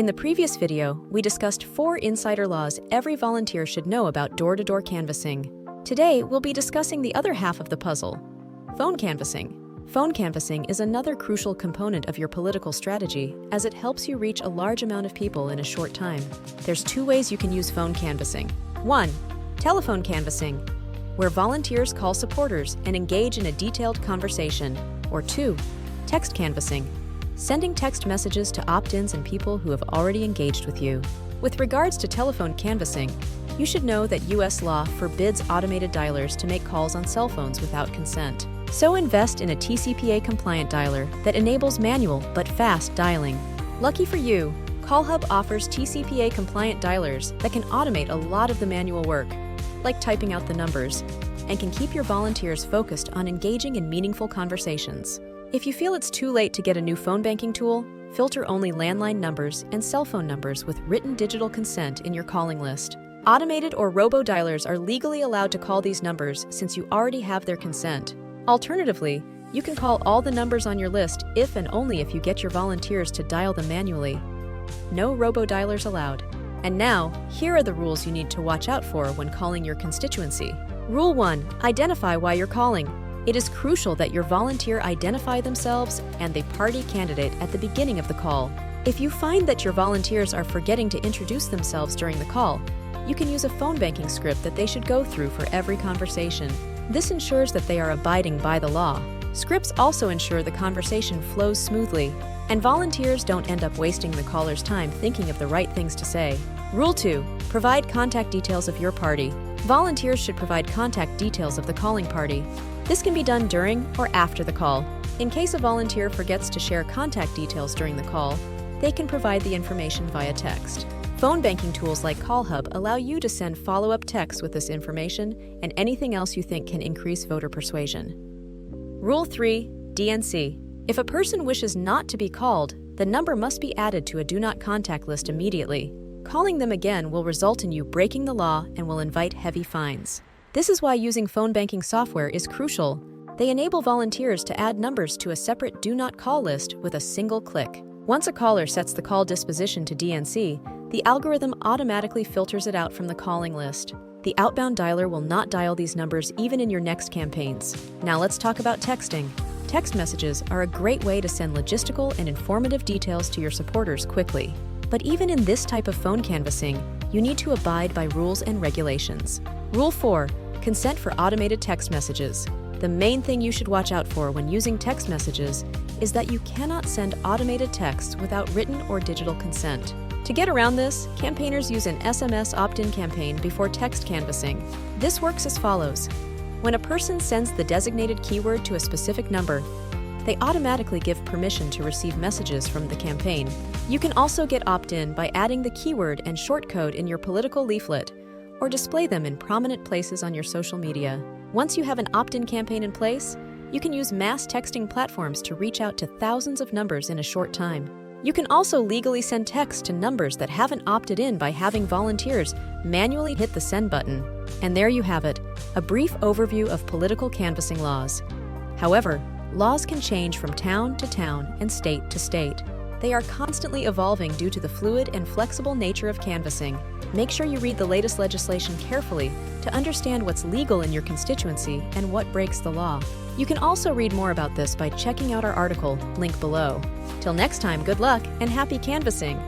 In the previous video, we discussed 4 insider laws every volunteer should know about door-to-door canvassing. Today, we'll be discussing the other half of the puzzle: phone canvassing. Phone canvassing is another crucial component of your political strategy, as it helps you reach a large amount of people in a short time. There's 2 ways you can use phone canvassing. 1. Telephone canvassing, where volunteers call supporters and engage in a detailed conversation. Or 2. Text canvassing, sending text messages to opt-ins and people who have already engaged with you. With regards to telephone canvassing, you should know that U.S. law forbids automated dialers to make calls on cell phones without consent. So invest in a TCPA-compliant dialer that enables manual but fast dialing. Lucky for you, CallHub offers TCPA-compliant dialers that can automate a lot of the manual work, like typing out the numbers, and can keep your volunteers focused on engaging in meaningful conversations. If you feel it's too late to get a new phone banking tool, filter only landline numbers and cell phone numbers with written digital consent in your calling list. Automated or robo-dialers are legally allowed to call these numbers since you already have their consent. Alternatively, you can call all the numbers on your list if and only if you get your volunteers to dial them manually. No robo-dialers allowed. And now, here are the rules you need to watch out for when calling your constituency. Rule 1. Identify why you're calling. It is crucial that your volunteer identify themselves and the party candidate at the beginning of the call. If you find that your volunteers are forgetting to introduce themselves during the call, you can use a phone banking script that they should go through for every conversation. This ensures that they are abiding by the law. Scripts also ensure the conversation flows smoothly, and volunteers don't end up wasting the caller's time thinking of the right things to say. Rule 2. Provide contact details of your party. Volunteers should provide contact details of the calling party. This can be done during or after the call. In case a volunteer forgets to share contact details during the call, they can provide the information via text. Phone banking tools like CallHub allow you to send follow-up texts with this information and anything else you think can increase voter persuasion. Rule 3. DNC. If a person wishes not to be called, the number must be added to a Do Not Contact list immediately. Calling them again will result in you breaking the law and will invite heavy fines. This is why using phone banking software is crucial. They enable volunteers to add numbers to a separate Do Not Call list with a single click. Once a caller sets the call disposition to DNC, the algorithm automatically filters it out from the calling list. The outbound dialer will not dial these numbers even in your next campaigns. Now let's talk about texting. Text messages are a great way to send logistical and informative details to your supporters quickly. But even in this type of phone canvassing, you need to abide by rules and regulations. Rule 4. Consent for automated text messages. The main thing you should watch out for when using text messages is that you cannot send automated texts without written or digital consent. To get around this, campaigners use an SMS opt-in campaign before text canvassing. This works as follows. When a person sends the designated keyword to a specific number, they automatically give permission to receive messages from the campaign. You can also get opt-in by adding the keyword and short code in your political leaflet, or display them in prominent places on your social media. Once you have an opt-in campaign in place, you can use mass texting platforms to reach out to thousands of numbers in a short time. You can also legally send text to numbers that haven't opted in by having volunteers manually hit the send button. And there you have it, a brief overview of political canvassing laws. However, laws can change from town to town and state to state. They are constantly evolving due to the fluid and flexible nature of canvassing. Make sure you read the latest legislation carefully to understand what's legal in your constituency and what breaks the law. You can also read more about this by checking out our article, link below. Till next time, good luck and happy canvassing!